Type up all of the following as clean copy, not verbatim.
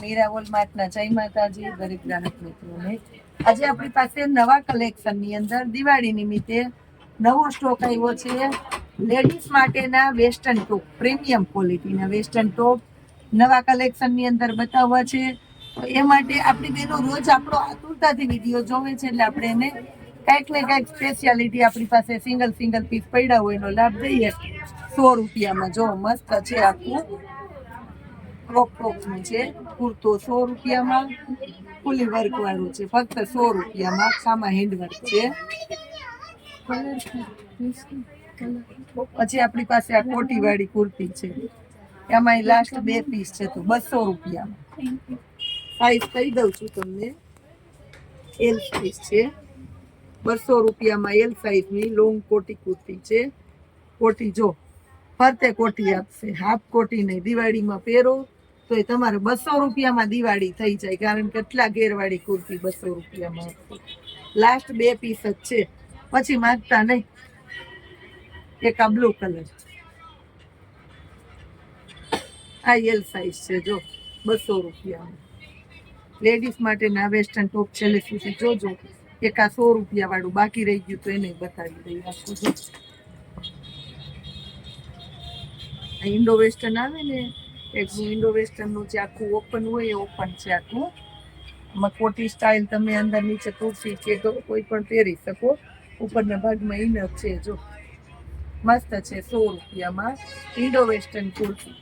મીરા વોલમાર્ટના જય માતાજી દરેક ગ્રાહક મિત્રોને। આજે આપણી પાસે નવા કલેક્શનની અંદર દિવાળી નિમિત્તે નવો સ્ટોક આવ્યો છે। લેડીઝ માટેના વેસ્ટર્ન ટોપ, પ્રીમિયમ ક્વોલિટીના વેસ્ટર્ન ટોપ નવા કલેક્શનની અંદર બતાવવા છે। તો એ માટે આપણી બહેનો રોજ આપણો આતુરતાથી વિડીયો જોવે છે, એટલે આપણે એને કંઈક ને કંઈક સ્પેશિયાલિટી આપણી પાસે સિંગલ પીસ પડ્યા હોય એનો લાભ દઈએ। 100 રૂપિયામાં જો મસ્ત છે, આખું ક્રોપનું છે કુર્તો 100 રૂપિયામાં, ફૂલી વર્ક વાળું છે ફક્ત 100 રૂપિયામાં, આખામાં હેન્ડવર્ક છે। પછી આપણી પાસે આ કોટી વાળી કુર્તી છે, એમાં લાસ્ટ 2 પીસ છે તો 200 રૂપિયામાં। સાઈઝ કહી દઉં છું તમને, એલ સાઈઝ છે, 200 રૂપિયામાં એલ સાઈઝની લોંગ કોટી કુર્તી છે। કોટી જો ફરતે કોટી આપશે, હાફ કોટી નહીં। દિવાળીમાં પહેરો તો એ તમારે 200 રૂપિયામાં દિવાળી થઈ જાય, કારણ કે એટલા ઘેરવાળી કુર્તી 200 રૂપિયામાં આપશે। લાસ્ટ 2 પીસ જ છે, પછી માંગતા નહીં। એક આ બ્લુ કલર, આ એલ સાઈઝ છે જો 200 રૂપિયામાં। લેડીઝ માટેના વેસ્ટર્ન ટોપ છેલ્લે સુધી જોજો। એક આ 100 રૂપિયા વાળું બાકી રહી ગયું તો એને બતાવી દઈએ આખું જો। ઇન્ડો વેસ્ટર્ન આવે ને, એક ઇન્ડો વેસ્ટર્નનું જે આખું ઓપન હોય એ ઓપન છે આખું। આમાં કોટી સ્ટાઇલ તમે અંદર નીચે કુર્તી કે કોઈ પણ પહેરી શકો। ઉપરના ભાગમાં ઇનર છે જો મસ્ત છે, 100 રૂપિયામાં ઇન્ડો વેસ્ટર્ન કુર્તી।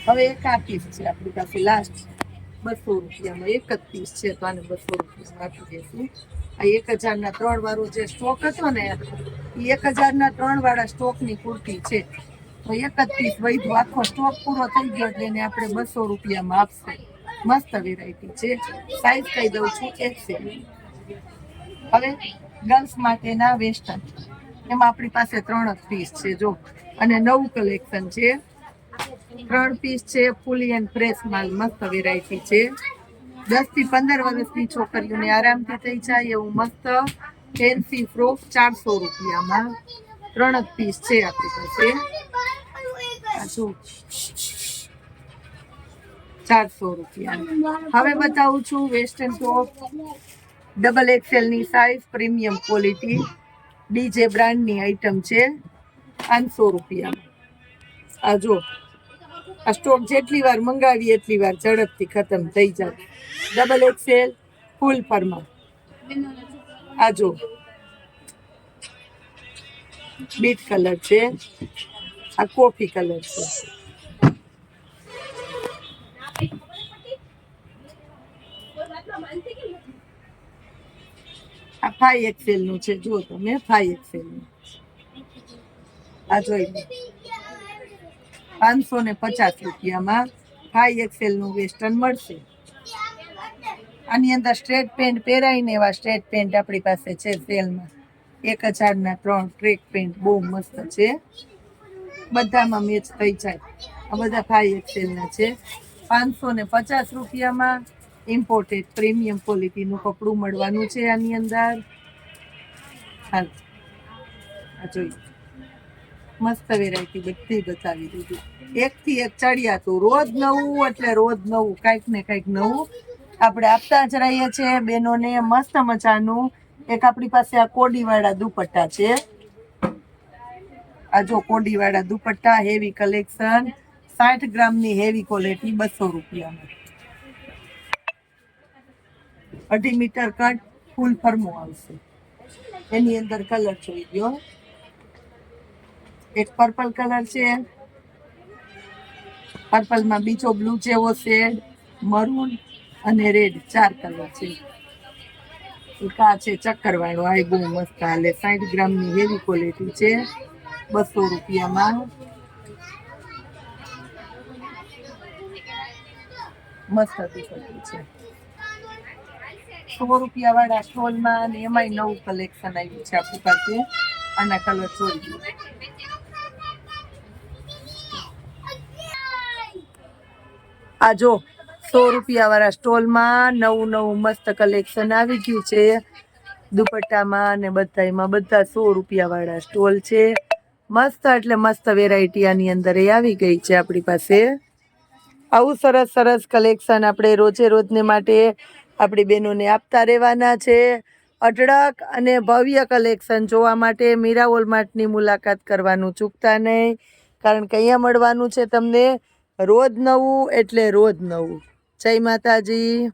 હવે એક આ પીસ છે આપણી પાસે લાસ્ટ 200 રૂપિયામાં, એક જ પીસ છે તો આને 200 રૂપિયામાં આપી દઈશું। આ 1000ના 3 વાળો જે સ્ટોક હતો ને, એ 1000ના 3 વાળા સ્ટોકની કુર્તી છે, તો એક જ પીસ વધ્યો, આખો સ્ટોક પૂરો થઈ ગયો એટલે એને આપણે 200 રૂપિયામાં આપશે। મસ્ત વેરાયટી છે, સાઈઝ કહી દઉં છું XL। હવે ગર્લ્સ માટેના વેસ્ટર્ન, એમાં આપણી પાસે 3 જ પીસ છે જો, અને નવું કલેક્શન છે। 3 પીસ છે, ફૂલી એન્ડ ફ્રેશ માલ, મસ્ત વેરાયટી છે। 10 થી 15 વર્ષની છોકરીઓને આરામથી થઈ જાય એવું મસ્ત ફેન્સી ફ્રોક 400 રૂપિયામાં। 3 જ પીસ છે આપણી પાસે, આ જો 400 રૂપિયા। હવે બતાવું છું વેસ્ટર્ન ટોપ ડબલ XL ની સાઈઝ, પ્રીમિયમ ક્વોલિટી, ડીજે બ્રાન્ડની આઈટમ છે, 500 રૂપિયામાં। આ જો આ સ્ટોક જેટલી વાર મંગાવીએ એટલી વાર ઝડપથી ખતમ થઈ જાય। ડબલ XL ફૂલ પરમાં, આ જો બીટ કલર છે, આ કોફી કલર છે, આ 5XL નું છે જો તમે, 5XL નું આ જોઈ લો, 550 રૂપિયામાં 5XL નું વેસ્ટર્ન મળશે। આની અંદર સ્ટ્રેટ પેન્ટ પહેરાય ને એવા સ્ટ્રેટ પેન્ટ આપણી પાસે છે સેલમાં, 1000ના 3 ટ્રેક પેન્ટ બહુ મસ્ત છે, બધામાં મેચ થઈ જાય। આ બધા 5XL ના છે, 550 રૂપિયામાં ઇમ્પોર્ટેડ પ્રીમિયમ ક્વોલિટીનું કપડું મળવાનું છે આની અંદર। હાલ આ જોઈ મસ્ત વેરાયટી બધી બતાવી દીધી, 1 થી 1 ચડિયાતું, રોજ નવું એટલે રોજ નવું, કંઈક ને કંઈક નવું આપણે આપતા જ રહીએ છીએ બહેનોને। મસ્ત મજાનું એક આપણી પાસે આ કોડીવાળા દુપટ્ટા છે, આ જો કોડીવાળા દુપટ્ટા હેવી કલેક્શન, 60 ગ્રામની હેવી ક્વોલિટી 200 રૂપિયામાં। 2.5 મીટર કટ ફૂલ ફરમો આવશે, એની અંદર કલર જોઈ ગયો, એક પર્પલ કલર છે, પર્પલમાં બીજો બ્લુ જેવો શેડ, મરૂન અને રેડ, 4 કલર છે। એક આ છે ચક્કર વાળો, આ બહુ મસ્ત હાલે, 60 ગ્રામની હેવી ક્વોલિટી છે, 200 રૂપિયામાં। મસ્ત દુપટ્ટો છે, 100 રૂપિયા વાળા સ્ટોલમાં, અને એમાંય નવું કલેક્શન આવ્યું છે આપણી પાસે। આના કલર જોઈ લો, આ જો 100 રૂપિયા વાળા સ્ટોલમાં નવું મસ્ત કલેક્શન આવી ગયું છે દુપટ્ટામાં અને બધામાં, બધા 100 રૂપિયા વાળા સ્ટોલ છે। મસ્ત એટલે મસ્ત વેરાયટી આની અંદર એ આવી ગઈ છે આપણી પાસે। આવું સરસ સરસ કલેક્શન આપણે રોજે રોજને માટે આપણી બહેનોને આપતા રહેવાના છે. અઢળક અને ભવ્ય કલેક્શન જોવા માટે મીરા વોલમાર્ટની મુલાકાત કરવાનું ચૂકતા નહીં, કારણ કે અહીંયા મળવાનું છે તમને રોજ નવું એટલે રોજ નવું. જય માતાજી.